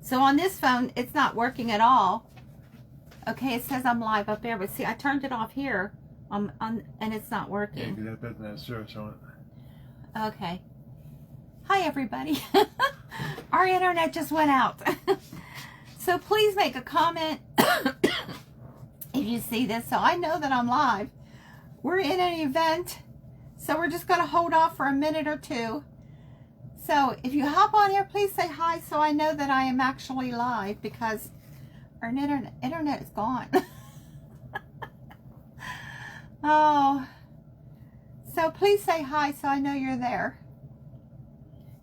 So on this phone, it's not working at all. Okay, it says I'm live up there, but see, I turned it off here, and it's not Yeah, working. because that doesn't have service on it. Okay. Hi, everybody. Our internet just went out. So please make a comment if you see this, so I know that I'm live. We're in an event, so we're just going to hold off for a minute or two. So if you hop on here, please say hi so I know that I am actually live, because our internet is gone. Oh, so please say hi so I know you're there.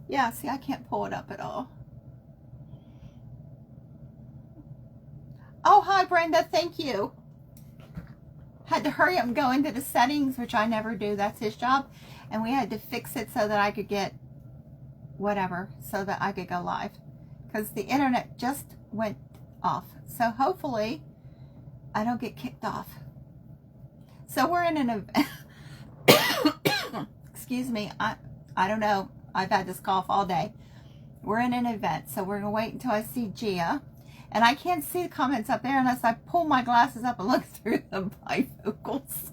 Yeah, see, I can't pull it up at all. Oh, hi, Brenda. Thank you. Had to hurry up and go into the settings, which I never do. That's his job. And we had to fix it so that I could get whatever, so that I could go live. Because the internet just went off. So hopefully I don't get kicked off. So we're in an event. Excuse me. I don't know. I've had this cough all day. We're in an event, so we're going to wait until I see Gia. And I can't see the comments up there unless I pull my glasses up and look through the bifocals.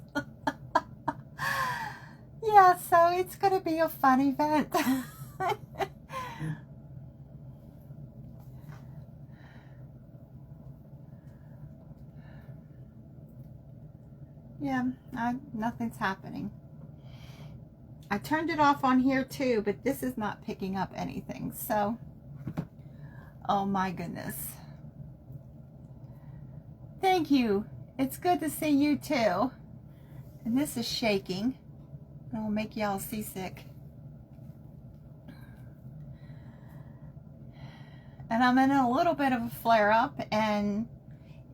Yeah, so it's going to be a fun event. Yeah, nothing's happening. I turned it off on here too, but this is not picking up anything. So, oh my goodness. Thank you. It's good to see you too. And this is shaking. It'll make you all seasick. And I'm in a little bit of a flare up, and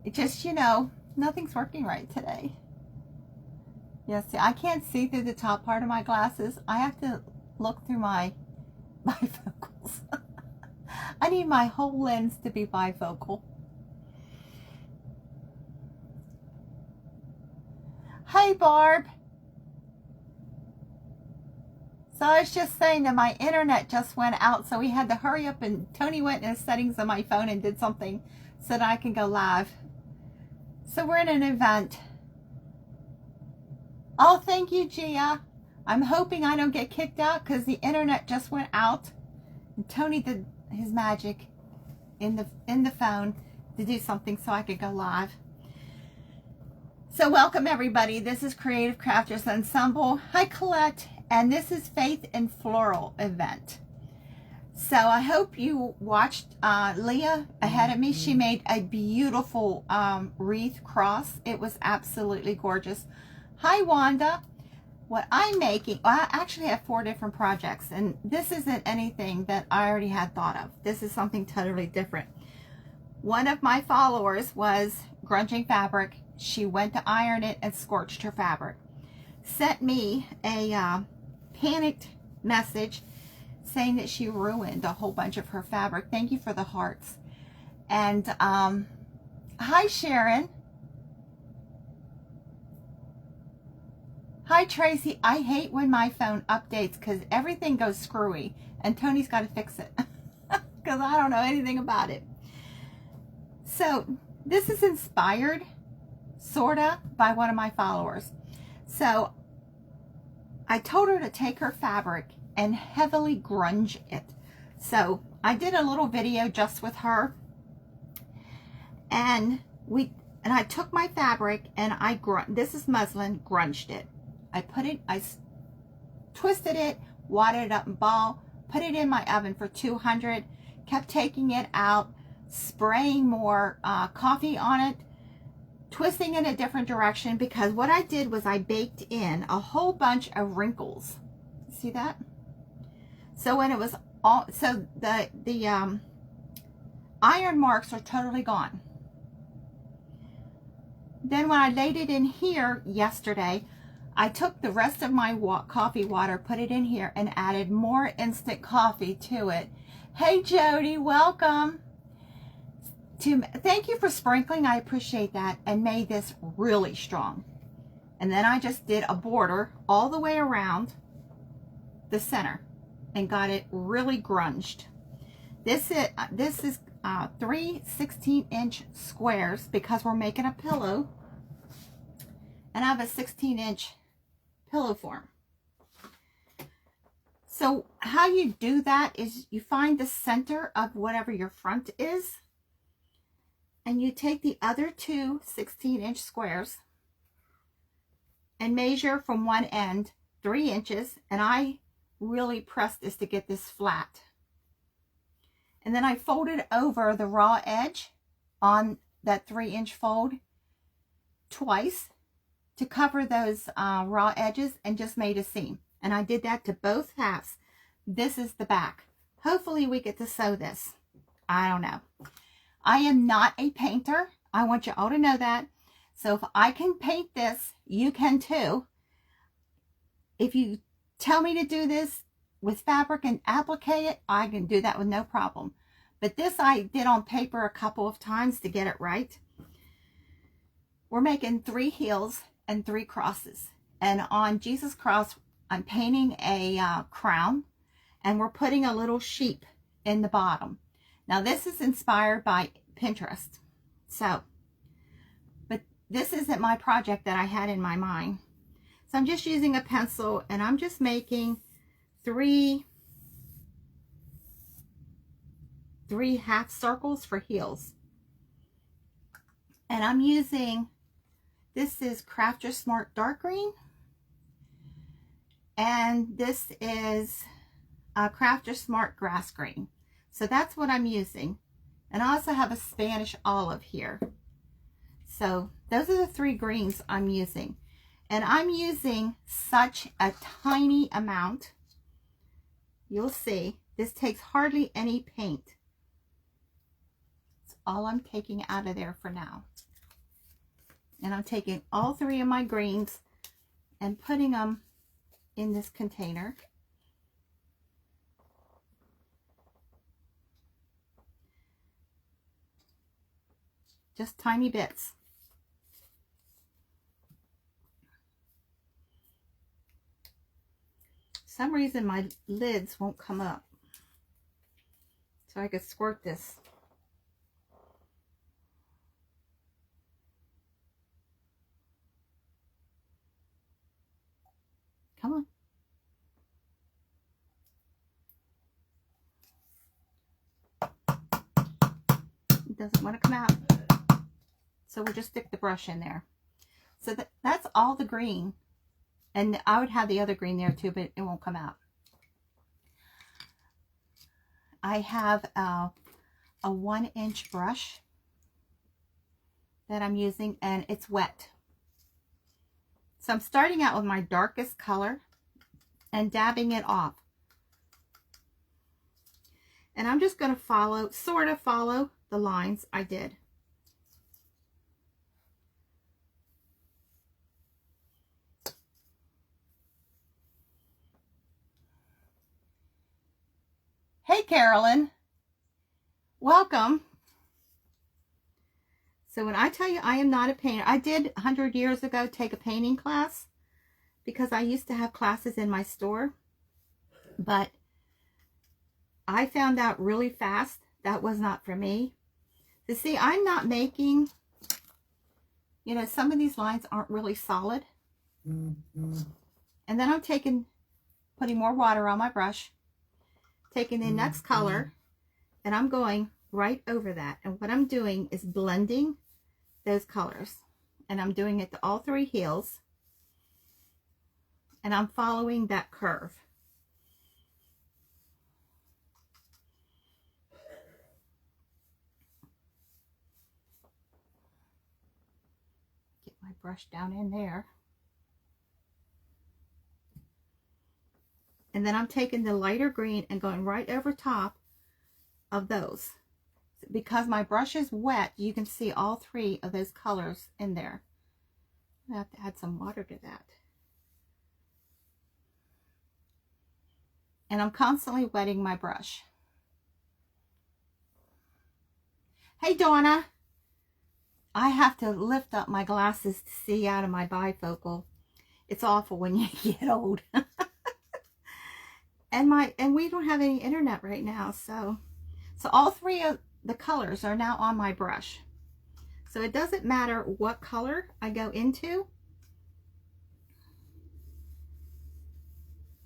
it just, you know, nothing's working right today. Yeah, see, I can't see through the top part of my glasses. I have to look through my bifocals. I need my whole lens to be bifocal. Hey, Barb. So I was just saying that my internet just went out, so we had to hurry up, and Tony went in the settings of my phone and did something so that I can go live. So we're in an event. Oh, thank you, Gia. I'm hoping I don't get kicked out because the internet just went out. And Tony did his magic in the phone to do something so I could go live. So welcome, everybody. This is Creative Crafters Ensemble. Hi, Colette. And this is Faith and Floral event. So I hope you watched Leah ahead of me. She made a beautiful wreath cross. It was absolutely gorgeous. Hi, Wanda. What I'm making, well, I actually have 4 different projects, and this isn't anything that I already had thought of. This is something totally different. One of my followers was grunging fabric. She went to iron it and scorched her fabric. Sent me a panicked message saying that she ruined a whole bunch of her fabric. Thank you for the hearts. And hi, Sharon. Hi, Tracy. I hate when my phone updates because everything goes screwy, and Tony's got to fix it because I don't know anything about it. So this is inspired, sorta, by one of my followers. So I told her to take her fabric and heavily grunge it. So I did a little video just with her, and I took my fabric and this is muslin, grunged it. I twisted it, wadded it up in ball, put it in my oven for 200, kept taking it out, spraying more coffee on it, twisting in a different direction, because what I did was I baked in a whole bunch of wrinkles. See that? So when it was all, so the iron marks are totally gone. Then when I laid it in here yesterday, I took the rest of my coffee water, put it in here, and added more instant coffee to it. Hey, Jody, welcome. Thank you for sprinkling. I appreciate that, and made this really strong. And then I just did a border all the way around the center and got it really grunged. This is three 16-inch squares because we're making a pillow, and I have a 16-inch pillow form. So how you do that is you find the center of whatever your front is, and you take the other two 16-inch squares and measure from one end 3 inches, and I really press this to get this flat. And then I folded over the raw edge on that 3-inch fold twice to cover those raw edges, and just made a seam. And I did that to both halves. This is the back. Hopefully we get to sew this. I don't know. I am not a painter. I want you all to know that. So if I can paint this, you can too. If you tell me to do this with fabric and applique it, I can do that with no problem. But this I did on paper a couple of times to get it right. We're making 3 heels and 3 crosses. And on Jesus' cross, I'm painting a crown, and we're putting a little sheep in the bottom. Now this is inspired by Pinterest. So, but this isn't my project that I had in my mind. So I'm just using a pencil, and I'm just making 3 half circles for heels. And I'm using, this is Crafter Smart Dark Green, and this is Crafter Smart Grass Green. So that's what I'm using. And I also have a Spanish olive here. So those are the 3 greens I'm using. And I'm using such a tiny amount. You'll see, this takes hardly any paint. It's all I'm taking out of there for now. And I'm taking all 3 of my greens and putting them in this container. Just tiny bits. For some reason my lids won't come up. So I could squirt this. Come on. It doesn't want to come out. So we'll just stick the brush in there. So that's all the green. And I would have the other green there too, but it won't come out. I have a 1-inch brush that I'm using, and it's wet. So I'm starting out with my darkest color and dabbing it off. And I'm just going to follow, sort of follow the lines I did. Hey, Carolyn. Welcome. So when I tell you I am not a painter, I did 100 years ago take a painting class because I used to have classes in my store. But I found out really fast that was not for me. You see, I'm not making, you know, some of these lines aren't really solid. And then I'm putting more water on my brush, taking the next color, and I'm going right over that. And what I'm doing is blending those colors. And I'm doing it to all 3 heels. And I'm following that curve. Get my brush down in there. And then I'm taking the lighter green and going right over top of those. Because my brush is wet, you can see all 3 of those colors in there. I have to add some water to that. And I'm constantly wetting my brush. Hey, Donna. I have to lift up my glasses to see out of my bifocal. It's awful when you get old. And we don't have any internet right now, so all 3 of the colors are now on my brush. So it doesn't matter what color I go into.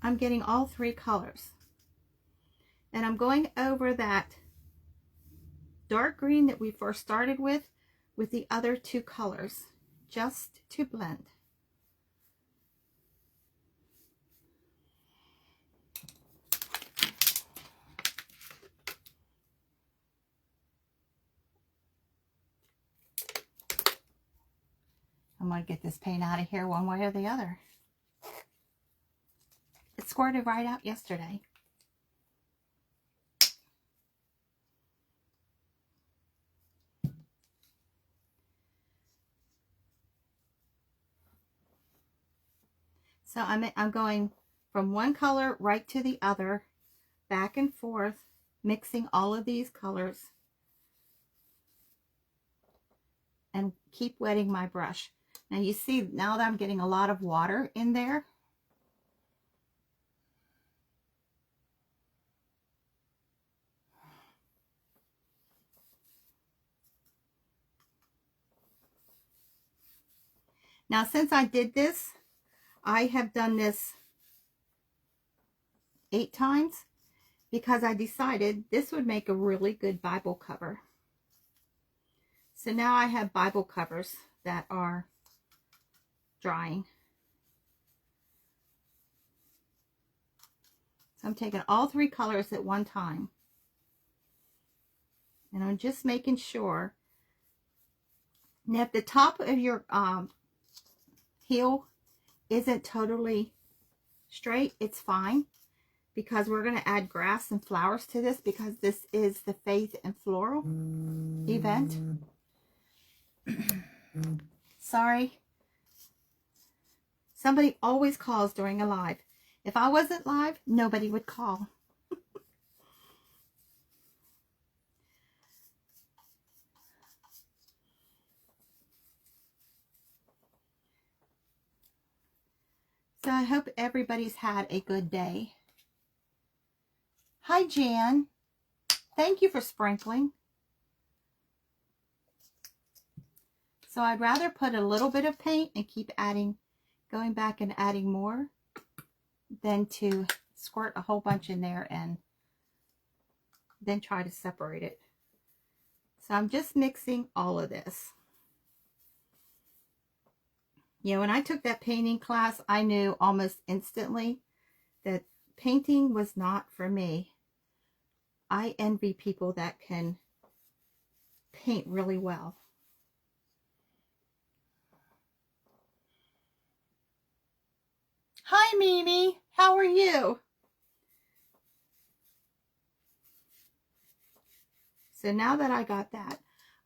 I'm getting all three colors. And I'm going over that dark green that we first started with the other two colors, just to blend. I'm going to get this paint out of here one way or the other. It squirted right out yesterday. So I'm going from one color right to the other, back and forth, mixing all of these colors, and keep wetting my brush. Now you see, now that I'm getting a lot of water in there, now since I did this, I have done this 8 times because I decided this would make a really good Bible cover. So now I have Bible covers that are drying. So I'm taking all three colors at one time. And I'm just making sure. Now if the top of your heel isn't totally straight, it's fine, because we're going to add grass and flowers to this, because this is the Faith and Floral event. Sorry. Somebody always calls during a live. If I wasn't live, nobody would call. So I hope everybody's had a good day. Hi, Jan. Thank you for sprinkling. So I'd rather put a little bit of paint and keep adding, going back and adding more, than to squirt a whole bunch in there and then try to separate it. So I'm just mixing all of this. You know, when I took that painting class, I knew almost instantly that painting was not for me. I envy people that can paint really well. Hi, Mimi. How are you? So now that I got that,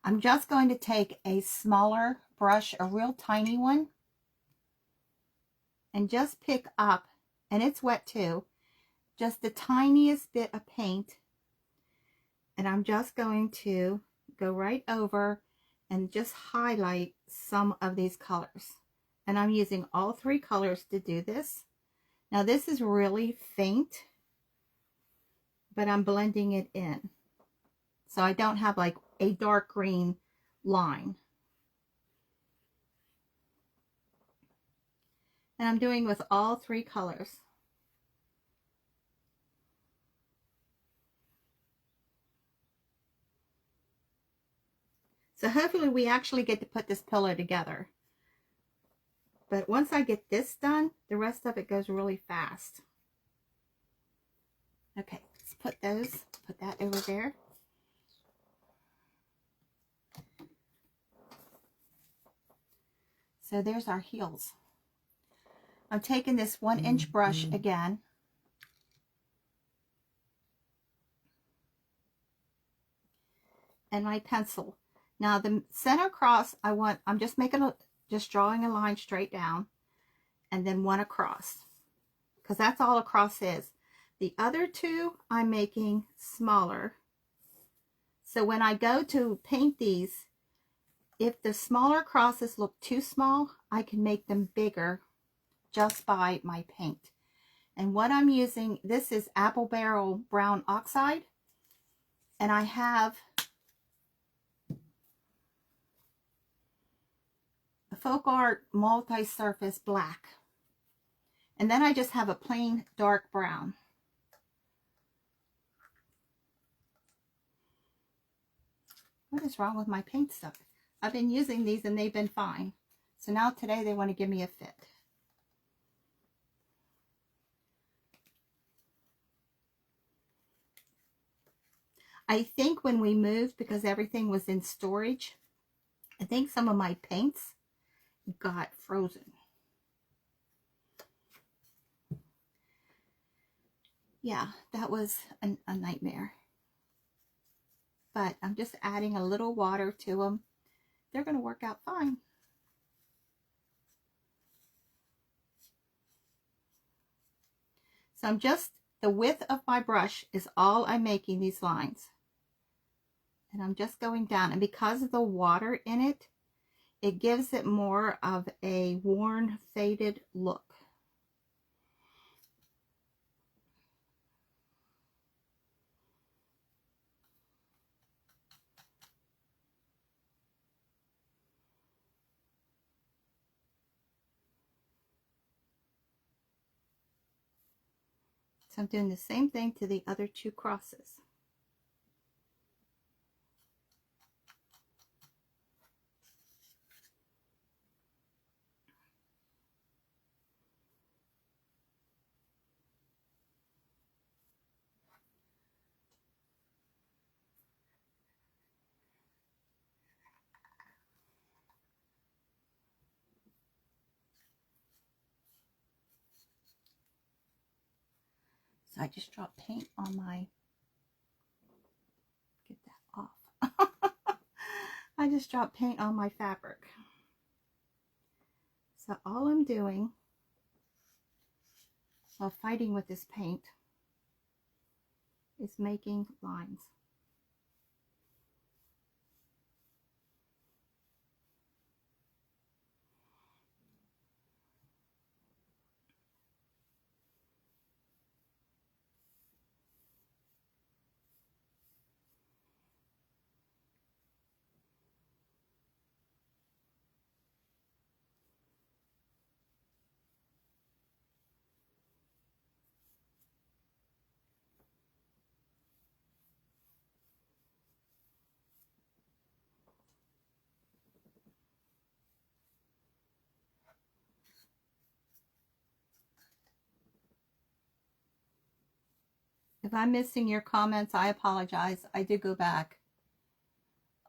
I'm just going to take a smaller brush, a real tiny one, and just pick up, and it's wet too, just the tiniest bit of paint. And I'm just going to go right over and just highlight some of these colors. And I'm using all three colors to do this. Now this is really faint, but I'm blending it in. So I don't have like a dark green line. And I'm doing with all three colors. So hopefully we actually get to put this pillow together. But once I get this done, the rest of it goes really fast. Okay, let's put that over there. So there's our heels. I'm taking this 1-inch brush again. And my pencil. Now the center cross, I'm just drawing a line straight down and then one across, because that's all a cross is. The other two I'm making smaller. So when I go to paint these, if the smaller crosses look too small, I can make them bigger just by my paint. And what I'm using, this is Apple Barrel Brown Oxide. And I have Folk Art Multi-Surface Black. And then I just have a plain dark brown. What is wrong with my paint stuff? I've been using these and they've been fine. So now today they want to give me a fit. I think when we moved, because everything was in storage, I think some of my paints got frozen. Yeah, that was a nightmare. But I'm just adding a little water to them. They're going to work out fine. So I'm just, the width of my brush is all I'm making these lines. And I'm just going down. And because of the water in it, it gives it more of a worn, faded look. So I'm doing the same thing to the other two crosses. So I just dropped paint on my, get that off. I just dropped paint on my fabric. So all I'm doing while fighting with this paint is making lines. If I'm missing your comments, I apologize. I did go back.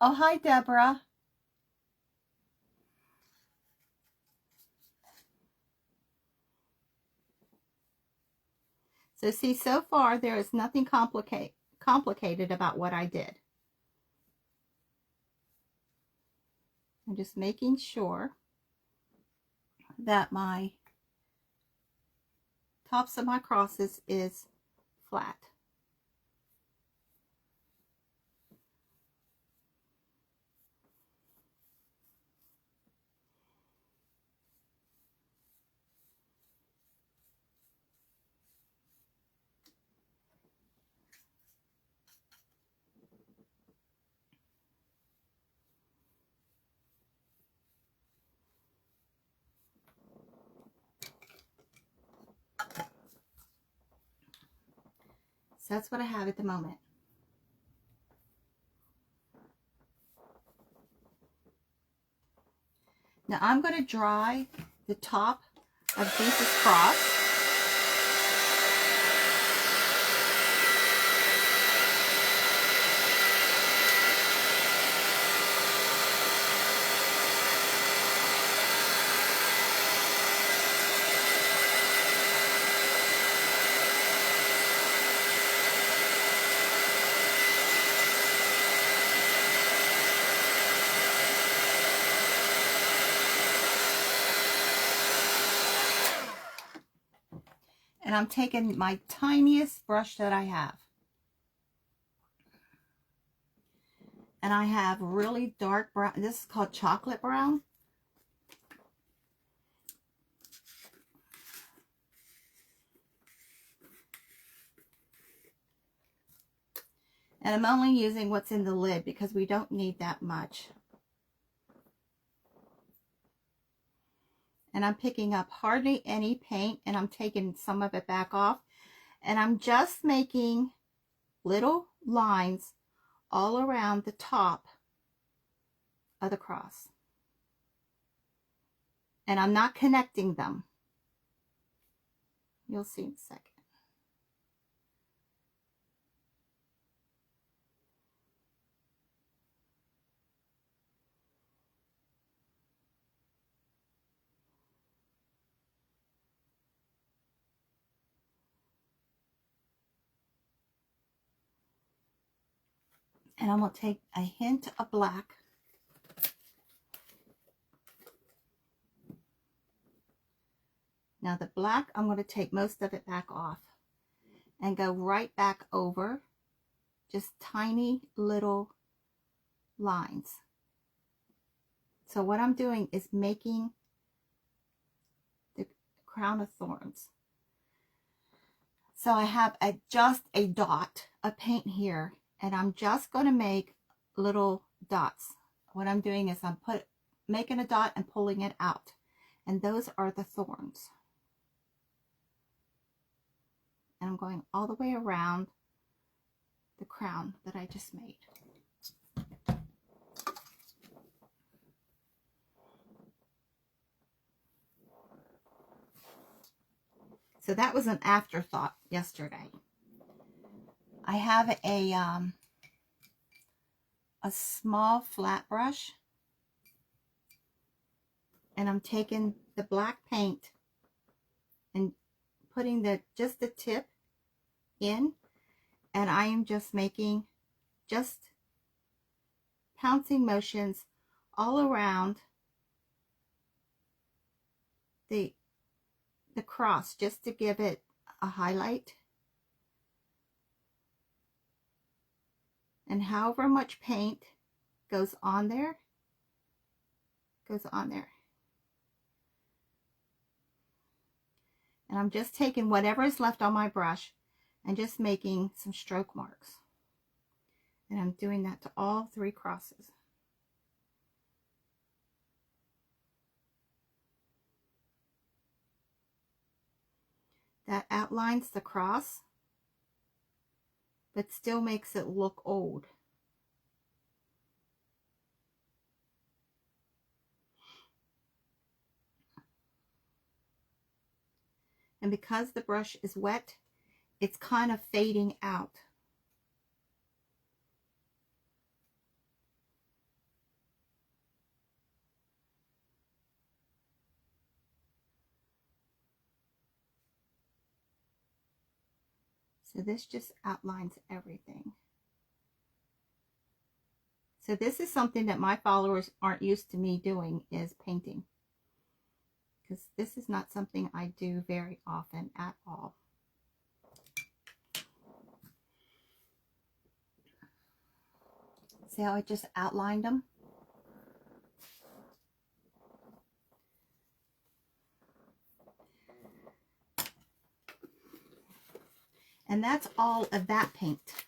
Oh, hi, Deborah. So see, so far there is nothing complicated about what I did. I'm just making sure that my tops of my crosses is flat. So that's what I have at the moment. Now I'm going to dry the top of Jesus Cross. And I'm taking my tiniest brush that I have. And I have really dark brown. This is called chocolate brown. And I'm only using what's in the lid because we don't need that much. and I'm picking up hardly any paint, and I'm taking some of it back off, and I'm just making little lines all around the top of the cross. And I'm not connecting them. You'll see in a second. And I'm going to take a hint of black. Now the black, I'm going to take most of it back off and go right back over just tiny little lines. So what I'm doing is making the crown of thorns. So I have just a dot of paint here, and I'm just going to make little dots. What I'm doing is I'm making a dot and pulling it out, and those are the thorns. And I'm going all the way around the crown that I just made. So that was an afterthought yesterday. I have a small flat brush, and I'm taking the black paint and putting just the tip in, and I am just making pouncing motions all around the cross, just to give it a highlight. And however much paint goes on there, goes on there. And I'm just taking whatever is left on my brush and just making some stroke marks. And I'm doing that to all 3 crosses. That outlines the cross, but still makes it look old. And because the brush is wet, it's kind of fading out. So this just outlines everything. So this is something that my followers aren't used to me doing, is painting. Because this is not something I do very often at all. See how I just outlined them? And that's all of that paint.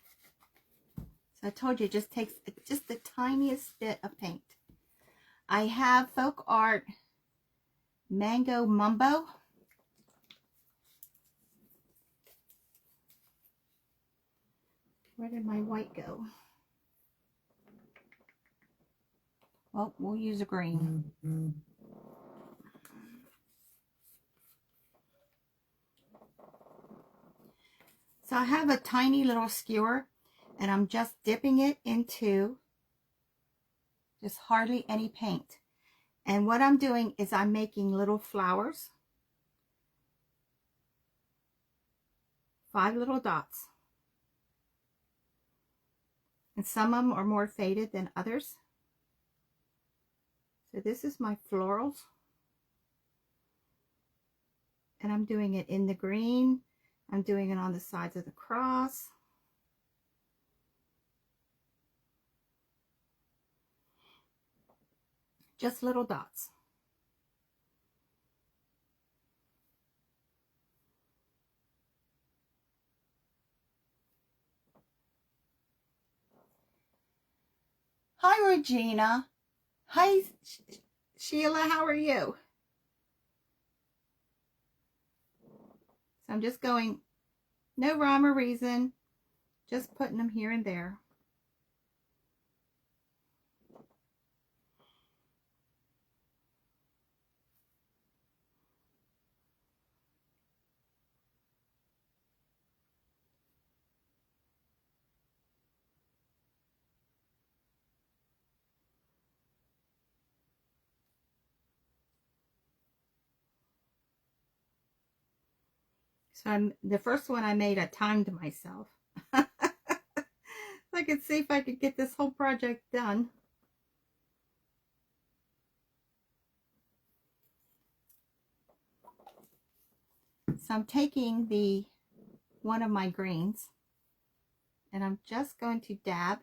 So I told you it just takes just the tiniest bit of paint. I have Folk Art Mango Mumbo. Where did my white go? Well, we'll use a green. So I have a tiny little skewer, and I'm just dipping it into just hardly any paint. And what I'm doing is I'm making little flowers, 5 little dots. And some of them are more faded than others. So this is my florals. And I'm doing it in the green. I'm doing it on the sides of the cross. Just little dots. Hi, Regina. Hi, Sheila. How are you? So I'm just going, no rhyme or reason, just putting them here and there. So the first one I made, I timed myself. So I could see if I could get this whole project done. So I'm taking one of my greens and I'm just going to dab,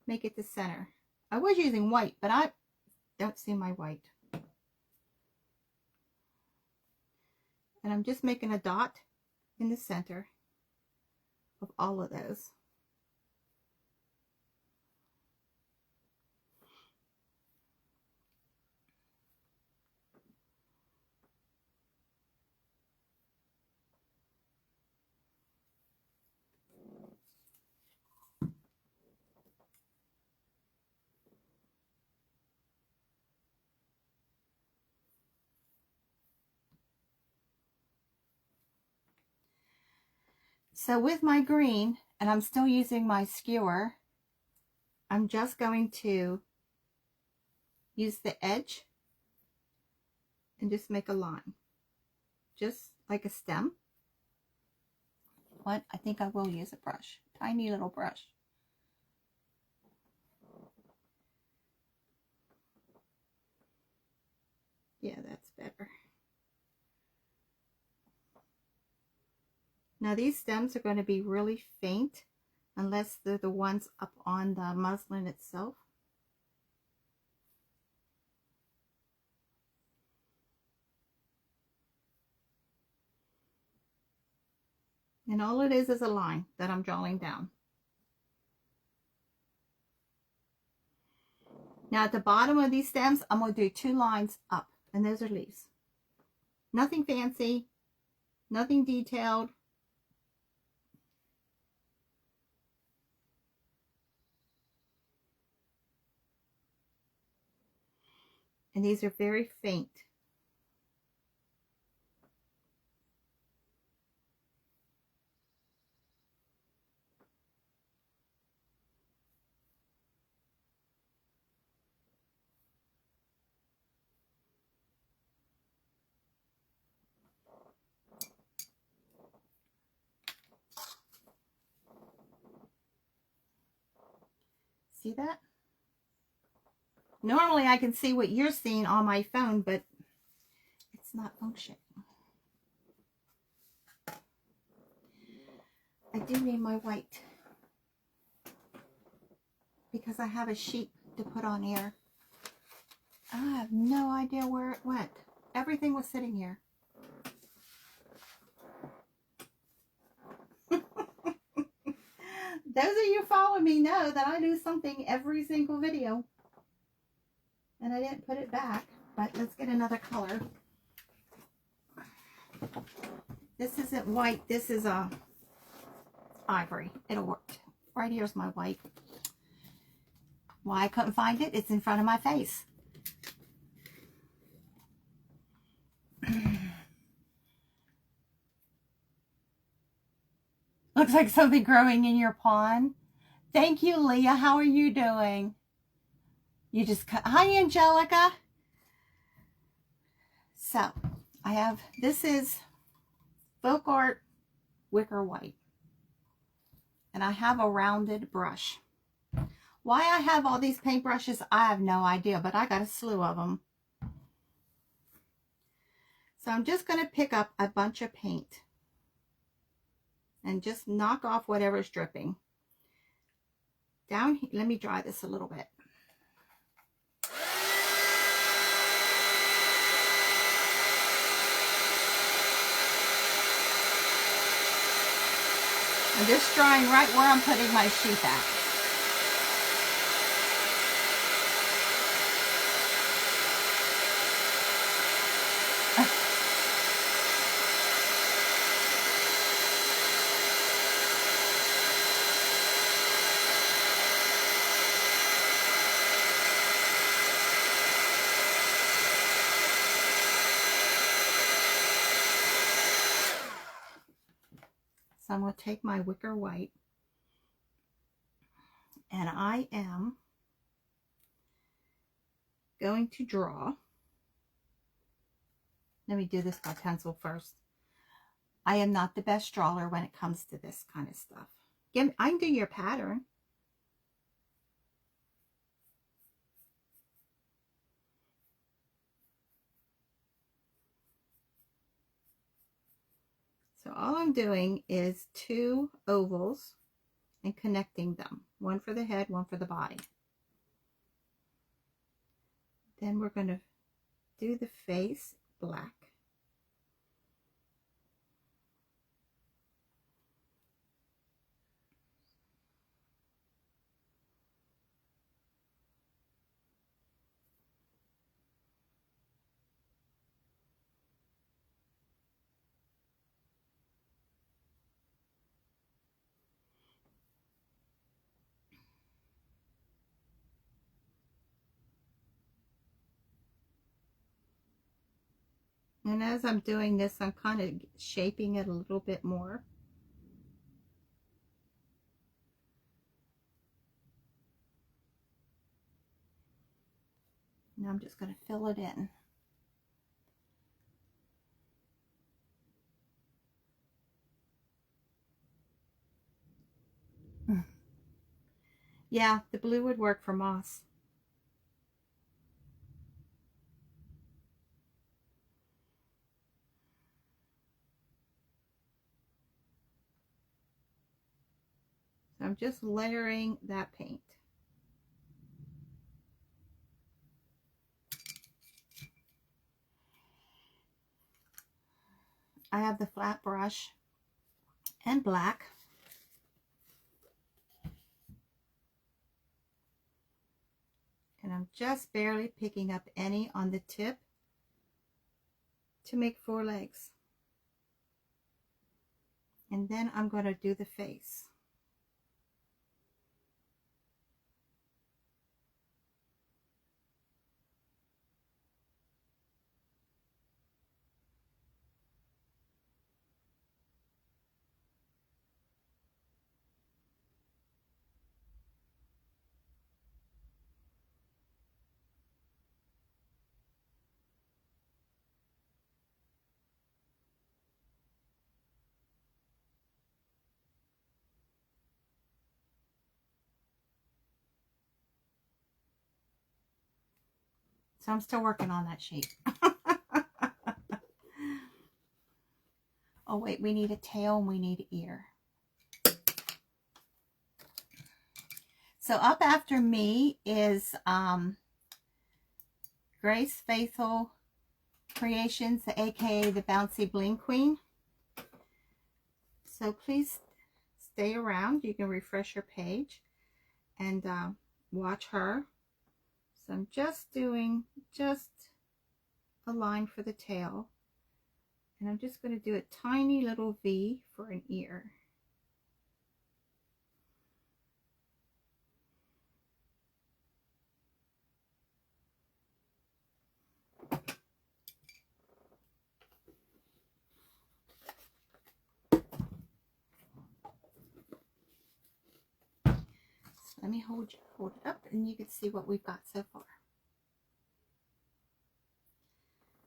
make it the center. I was using white, but I don't see my white. And I'm just making a dot in the center of all of those. So with my green, and I'm still using my skewer, I'm just going to use the edge and just make a line, just like a stem. What? I think I will use a brush, tiny little brush. Yeah, that's better. Now these stems are going to be really faint unless they're the ones up on the muslin itself. And all it is a line that I'm drawing down. Now at the bottom of these stems, I'm going to do 2 lines up, and those are leaves. Nothing fancy, nothing detailed. And these are very faint. See that? Normally I can see what you're seeing on my phone, but it's not functioning. I do need my white because I have a sheet to put on here. I have no idea where it went. Everything was sitting here. Those of you who follow me know that I do something every single video. And I didn't put it back, but let's get another color. This isn't white, this is a ivory. It'll work. Right here's my white. Why I couldn't find it? It's in front of my face. Looks like something growing in your pond. Thank you, Leah. How are you doing? You just cut. Hi, Angelica. So, I have, this is Folk Art Wicker White. And I have a rounded brush. Why I have all these paintbrushes, I have no idea, but I got a slew of them. So I'm just going to pick up a bunch of paint and just knock off whatever's dripping. Down here, let me dry this a little bit. I'm just drying right where I'm putting my sheet at. So I'm going to take my wicker white, and I am going to draw. Let me do this by pencil first. I am not the best drawer when it comes to this kind of stuff. I can do your pattern. So all I'm doing is 2 ovals and connecting them. One for the head, one for the body. Then we're going to do the face black. And as I'm doing this, I'm kind of shaping it a little bit more. Now I'm just going to fill it in. Yeah, the blue would work for moss. So I'm just layering that paint. I have the flat brush and black. And I'm just barely picking up any on the tip to make 4 legs. And then I'm going to do the face. So I'm still working on that shape. Oh wait, we need a tail and we need an ear. So up after me is Grace Faithful Creations, aka the Bouncy Bling Queen. So please stay around. You can refresh your page and watch her. So I'm just doing a line for the tail, and I'm just going to do a tiny little V for an ear. So let me hold it up and you can see what we've got so far.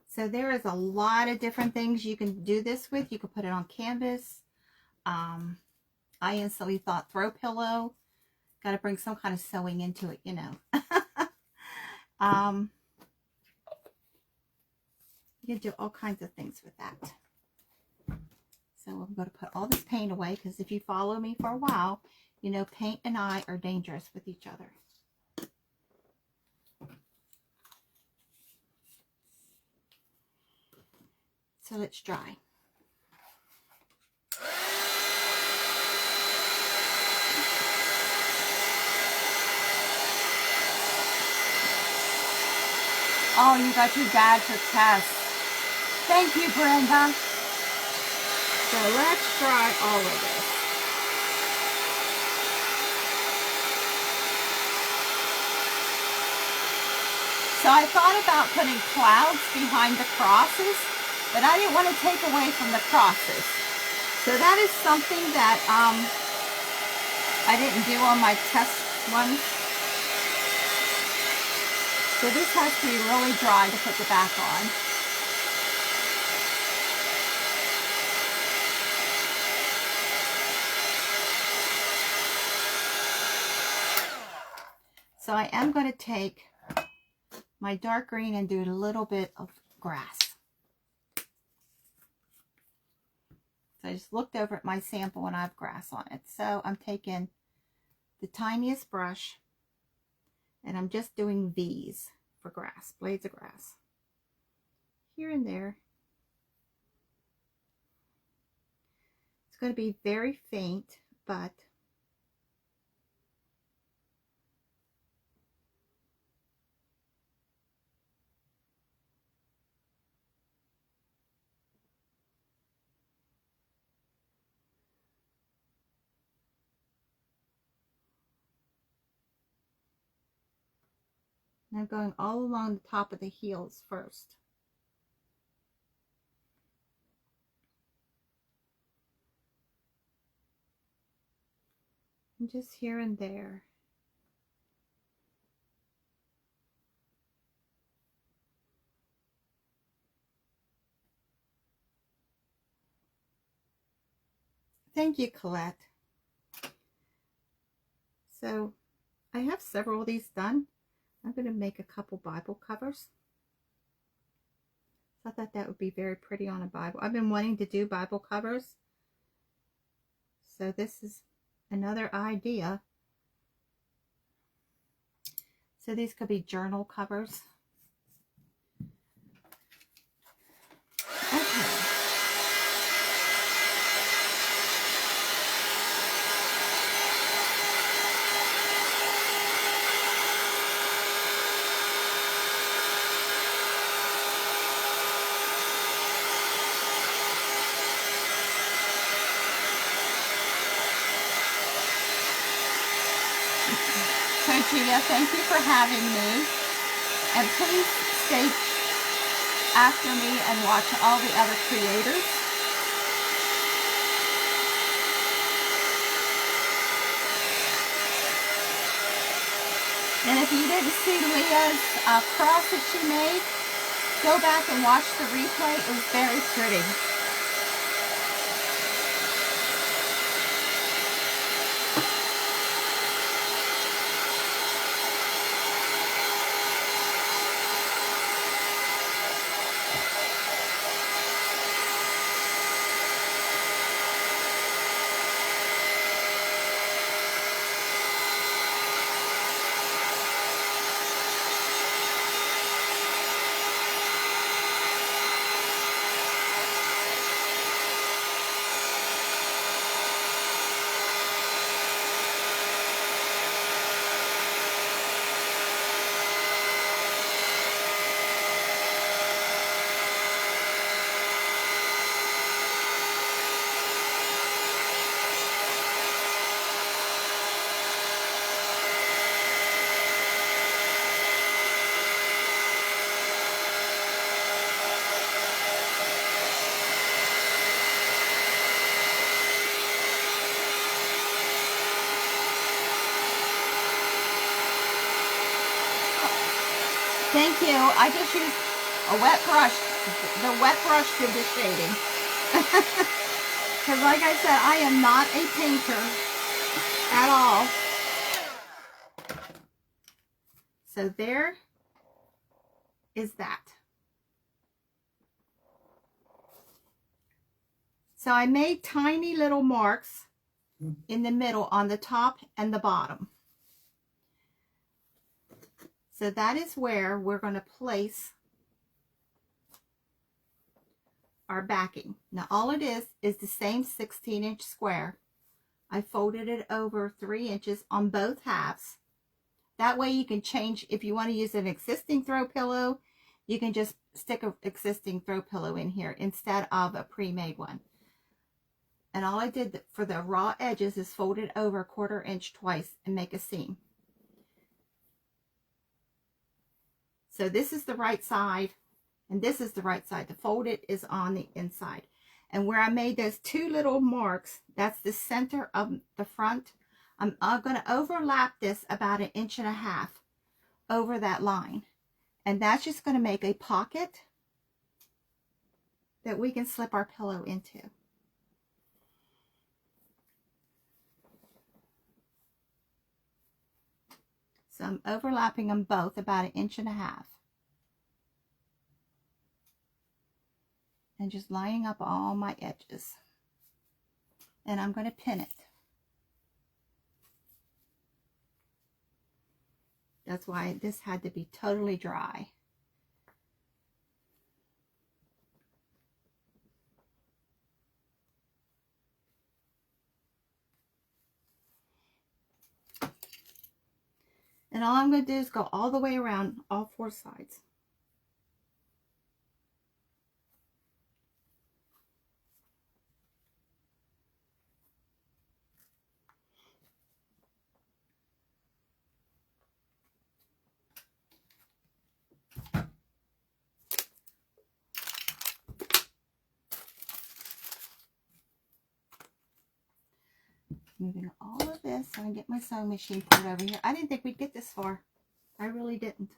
So there is a lot of different things you can do this with. You can put it on canvas. I instantly thought throw pillow. Got to bring some kind of sewing into it, you know. You can do all kinds of things with that. So I'm going to put all this paint away because if you follow me for a while, you know paint and I are dangerous with each other. So let's dry. Oh, you got your dad for test. Thank you, Brenda. So let's try all of this. So I thought about putting clouds behind the crosses, but I didn't want to take away from the crosses. So that is something that I didn't do on my test one. So this has to be really dry to put the back on. So I am going to take my dark green and do a little bit of grass. So I just looked over at my sample and I have grass on it. So I'm taking the tiniest brush and I'm just doing V's for grass, blades of grass. Here and there. It's going to be very faint, but I'm going all along the top of the heels first. And just here and there. Thank you, Colette. So I have several of these done. I'm going to make a couple Bible covers. I thought that would be very pretty on a Bible. I've been wanting to do Bible covers. So this is another idea. So these could be journal covers. Okay. So Gia, thank you for having me. And please stay after me and watch all the other creators. And if you didn't see Leah's cross that she made, go back and watch the replay. It was very pretty. Thank you. I just used a wet brush. The wet brush did the shading. Because like I said, I am not a painter at all. So there is that. So I made tiny little marks in the middle on the top and the bottom. So that is where we're going to place our backing. Now all it is the same 16-inch square. I folded it over 3 inches on both halves. That way you can change, if you want to use an existing throw pillow, you can just stick an existing throw pillow in here instead of a pre-made one. And all I did for the raw edges is fold it over 1/4 inch twice and make a seam. So this is the right side and this is the right side. The folded is on the inside. And where I made those two little marks, that's the center of the front. I'm going to overlap this about 1.5 inches over that line. And that's just going to make a pocket that we can slip our pillow into. So I'm overlapping them both about 1.5 inches. And just lining up all my edges. And I'm going to pin it. That's why this had to be totally dry. And all I'm going to do is go all the way around all 4 sides. Moving all of this so I can get my sewing machine put over here. I didn't think we'd get this far. I really didn't.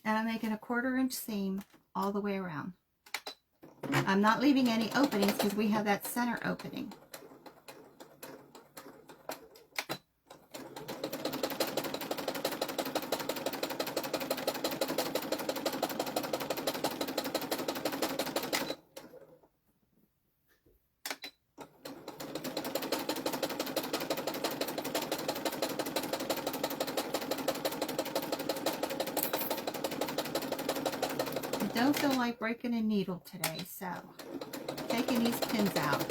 And I'm making a 1/4 inch seam all the way around. I'm not leaving any openings because we have that center opening. I don't feel like breaking a needle today, so taking these pins out.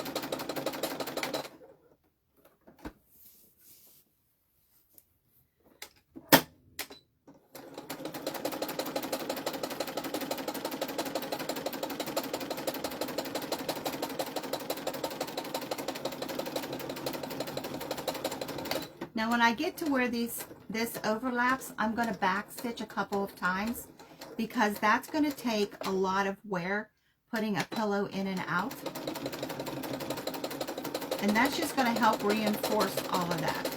Now when I get to where this overlaps, I'm going to back stitch a couple of times because that's going to take a lot of wear putting a pillow in and out. And that's just going to help reinforce all of that.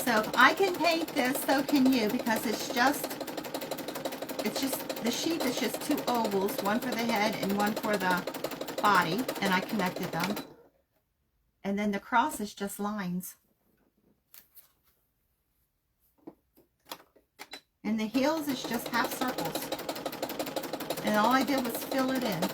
So if I can paint this, so can you, because it's just the sheet is just 2 ovals, one for the head and one for the body, and I connected them. And then the cross is just lines. And the heels is just half circles. And all I did was fill it in.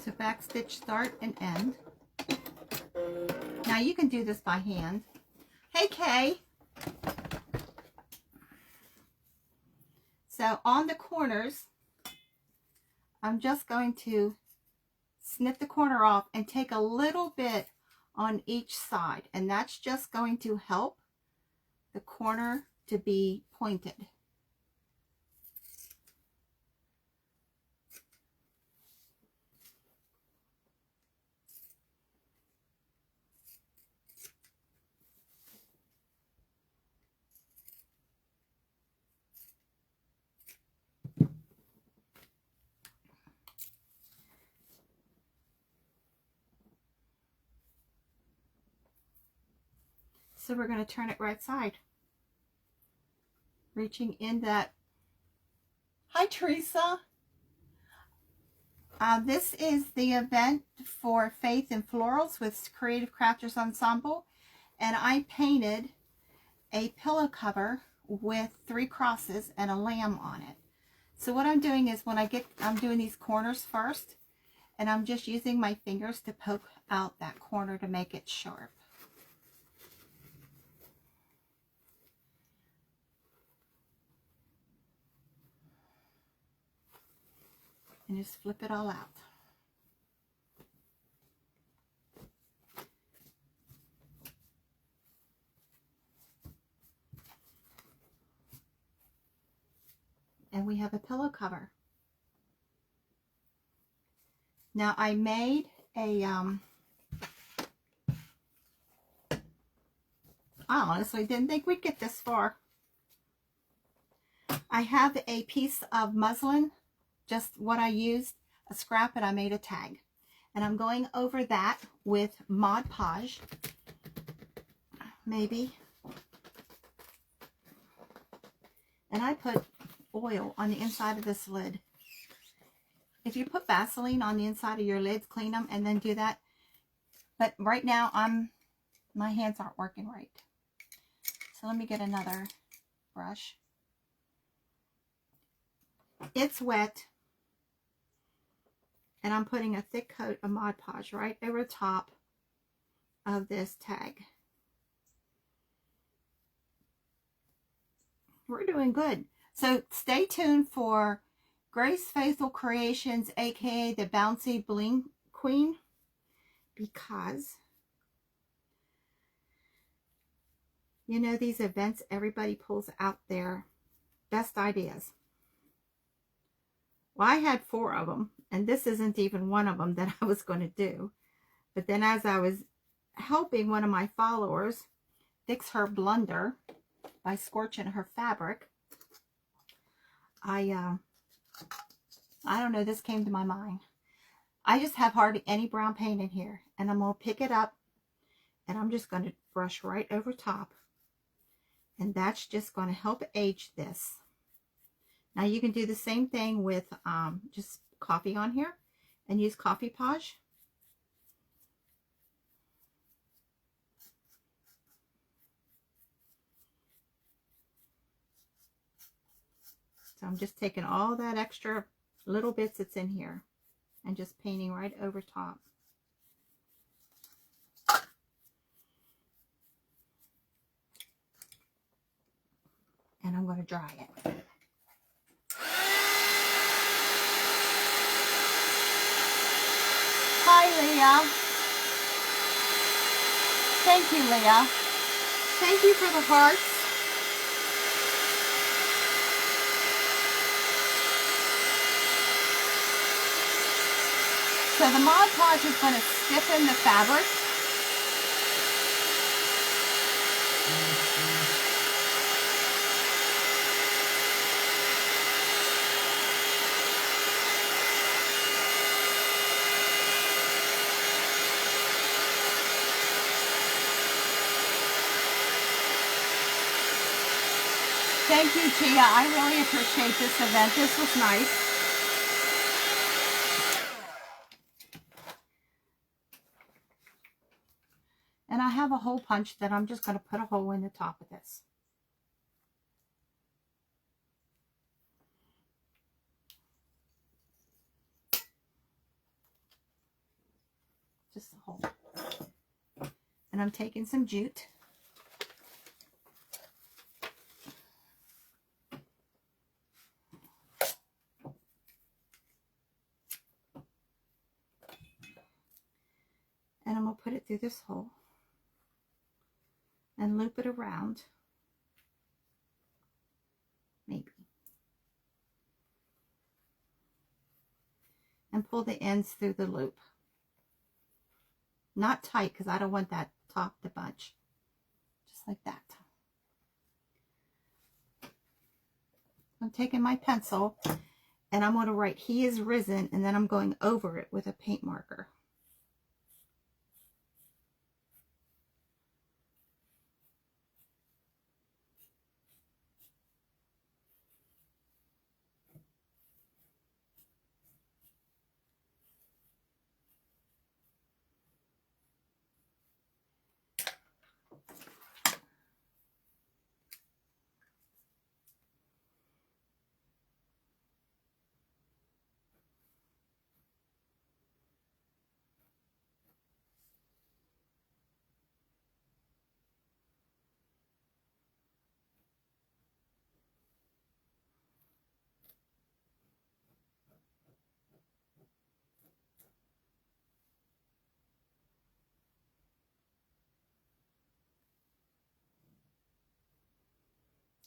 So back stitch start and end. Now you can do this by hand. Hey Kay! So on the corners, I'm just going to snip the corner off and take a little bit on each side. And that's just going to help the corner to be pointed. So we're going to turn it right side. Reaching in that. Hi, Teresa. This is the event for Faith and Florals with Creative Crafters Ensemble. And I painted a pillow cover with 3 crosses and a lamb on it. So what I'm doing is I'm doing these corners first. And I'm just using my fingers to poke out that corner to make it sharp. And just flip it all out. And we have a pillow cover. Now I made a, I honestly didn't think we'd get this far. I have a piece of muslin, just what I used, a scrap, and I made a tag. And I'm going over that with Mod Podge, maybe. And I put oil on the inside of this lid. If you put Vaseline on the inside of your lids, clean them, and then do that. But right now, my hands aren't working right. So let me get another brush. It's wet. And I'm putting a thick coat of Mod Podge right over the top of this tag. We're doing good. So stay tuned for Grace Faithful Creations, aka the Bouncy Bling Queen, because you know these events, everybody pulls out their best ideas. Well, I had 4 of them, and this isn't even one of them that I was going to do. But then as I was helping one of my followers fix her blunder by scorching her fabric, I don't know, this came to my mind. I just have hardly any brown paint in here, and I'm going to pick it up, and I'm just going to brush right over top, and that's just going to help age this. Now you can do the same thing with just coffee on here, and use Coffee Podge. So I'm just taking all that extra little bits that's in here and just painting right over top. And I'm going to dry it. Hi, Leah. Thank you, Leah. Thank you for the hearts. So the Mod Podge is going to stiffen the fabric. Thank you, Tia. I really appreciate this event. This was nice. And I have a hole punch that I'm just going to put a hole in the top of this. Just a hole. And I'm taking some jute. And I'm going to put it through this hole. And loop it around. Maybe. And pull the ends through the loop. Not tight, because I don't want that top to bunch. Just like that. I'm taking my pencil and I'm going to write "He is risen," and then I'm going over it with a paint marker.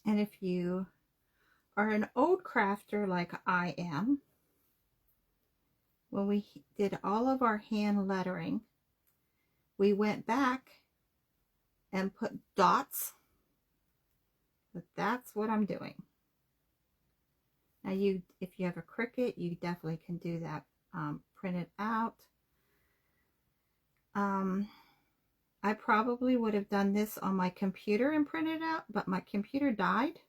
And if you are an old crafter like I am, when we did all of our hand lettering, we went back and put dots, but that's what I'm doing. Now if you have a Cricut, you definitely can do that. Print it out. I probably would have done this on my computer and printed it out, but my computer died.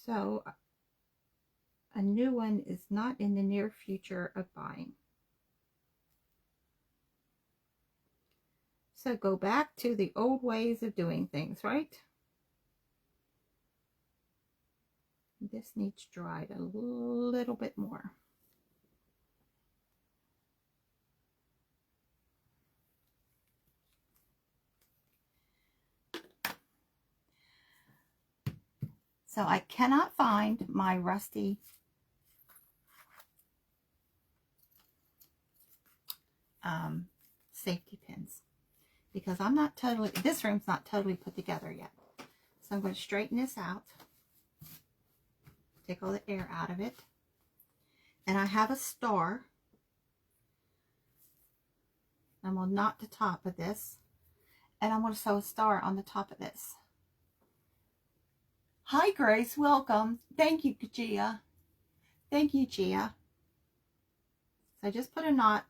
So a new one is not in the near future of buying. So go back to the old ways of doing things, right? This needs dried a little bit more. So I cannot find my rusty safety pins because I'm not totally, this room's not totally put together yet. So I'm going to straighten this out, take all the air out of it, and I have a star. I'm going to knot the top of this, and I'm going to sew a star on the top of this. Hi Grace, welcome. Thank you, Gia. Thank you, Gia. So I just put a knot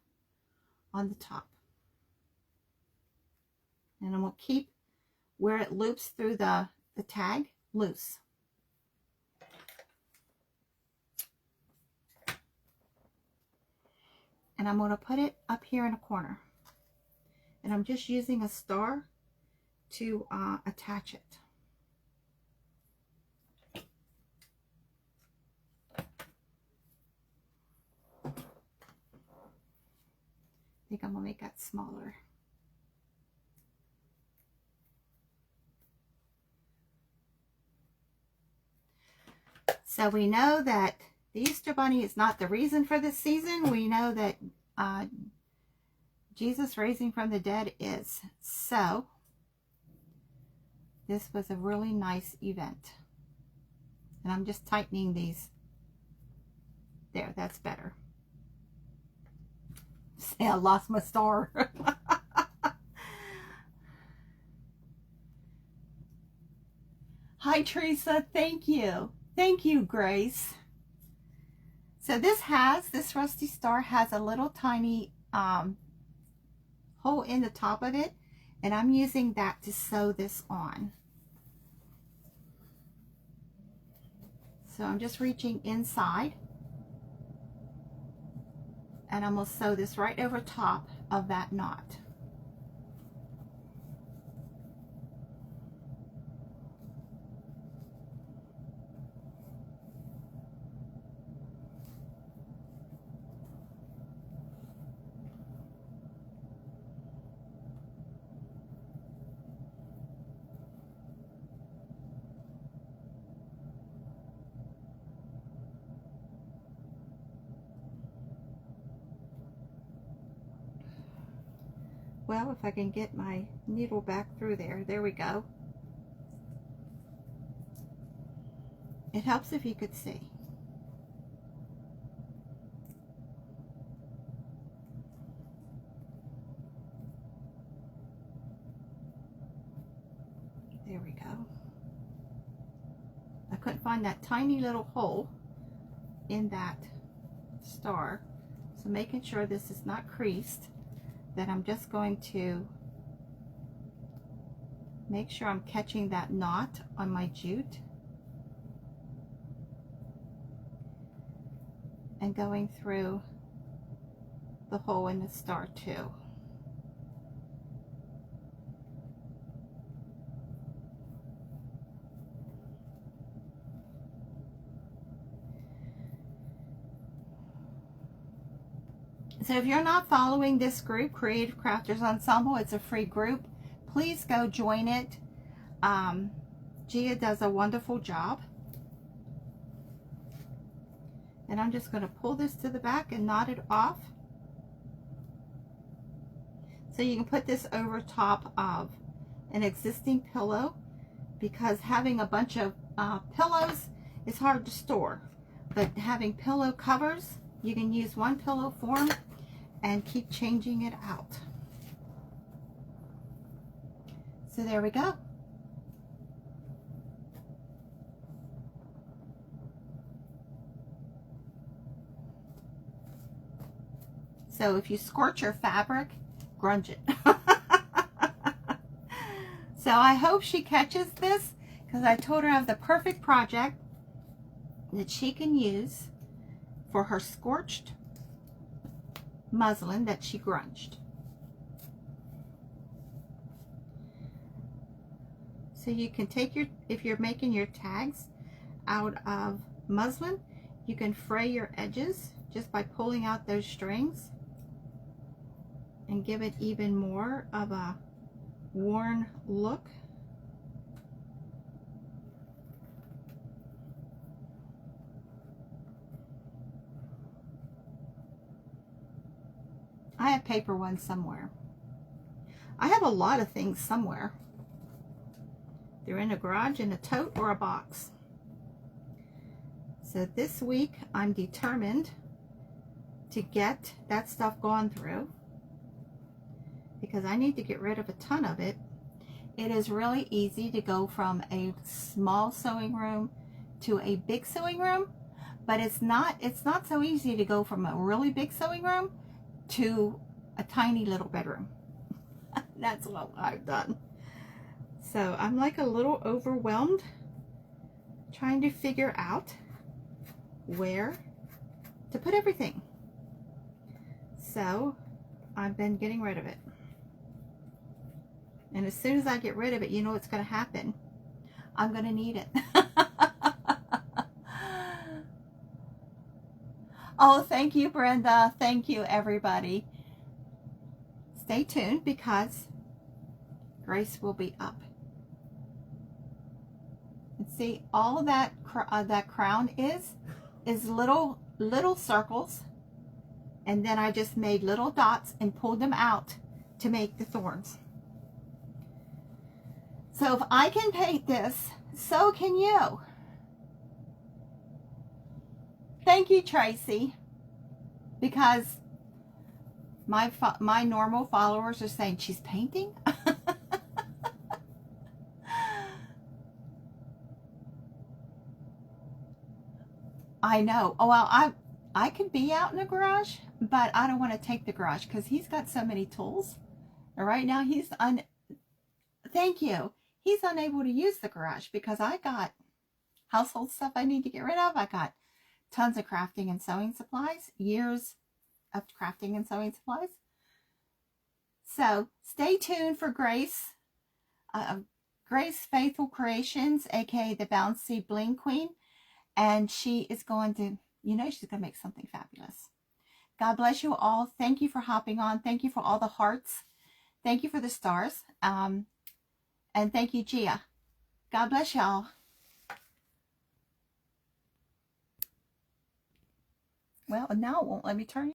on the top. And I'm going to keep where it loops through the tag loose. And I'm going to put it up here in a corner. And I'm just using a star to attach it. I think I'm going to make that smaller. So we know that the Easter Bunny is not the reason for this season. We know that Jesus raising from the dead is. So this was a really nice event. And I'm just tightening these. There, that's better. See, I lost my star. Hi, Teresa. Thank you. Thank you, Grace. So this rusty star has a little tiny hole in the top of it. And I'm using that to sew this on. So I'm just reaching inside. And I'm going to sew this right over top of that knot. Well, if I can get my needle back through there. There we go. It helps if you could see. There we go. I couldn't find that tiny little hole in that star. So making sure this is not creased, that I'm just going to make sure I'm catching that knot on my jute and going through the hole in the star too. So if you're not following this group, Creative Crafters Ensemble, it's a free group. Please go join it. Gia does a wonderful job. And I'm just going to pull this to the back and knot it off. So you can put this over top of an existing pillow. because having a bunch of pillows is hard to store. But having pillow covers, you can use one pillow form and keep changing it out. So there we go. So if you scorch your fabric, grunge it. So I hope she catches this, because I told her I have the perfect project that she can use for her scorched muslin that she grunged. So you can take your, if you're making your tags out of muslin, you can fray your edges just by pulling out those strings and give it even more of a worn look. I have paper ones somewhere. I have a lot of things somewhere. They're in a garage, in a tote, or a box. So this week I'm determined to get that stuff gone through, because I need to get rid of a ton of it. It is really easy to go from a small sewing room to a big sewing room, but it's not so easy to go from a really big sewing room to a tiny little bedroom. That's what I've done. So I'm like a little overwhelmed trying to figure out where to put everything. So I've been getting rid of it. And as soon as I get rid of it, you know what's going to happen. I'm going to need it. Oh, thank you, Brenda. Thank you, everybody. Stay tuned, because Grace will be up. And see, all that that crown is little circles, and then I just made little dots and pulled them out to make the thorns. So if I can paint this, so can you. Thank you, Tracy, because my normal followers are saying, she's painting? I know. Oh, well, I could be out in the garage, but I don't want to take the garage because he's got so many tools. And right now thank you. He's unable to use the garage because I got household stuff I need to get rid of. I got tons of crafting and sewing supplies, years of crafting and sewing supplies. So stay tuned for Grace. Grace Faithful Creations, aka the Bouncy Bling Queen. And she is going to, you know, she's going to make something fabulous. God bless you all. Thank you for hopping on. Thank you for all the hearts. Thank you for the stars. And thank you, Gia. God bless y'all. Well, now it won't let me turn.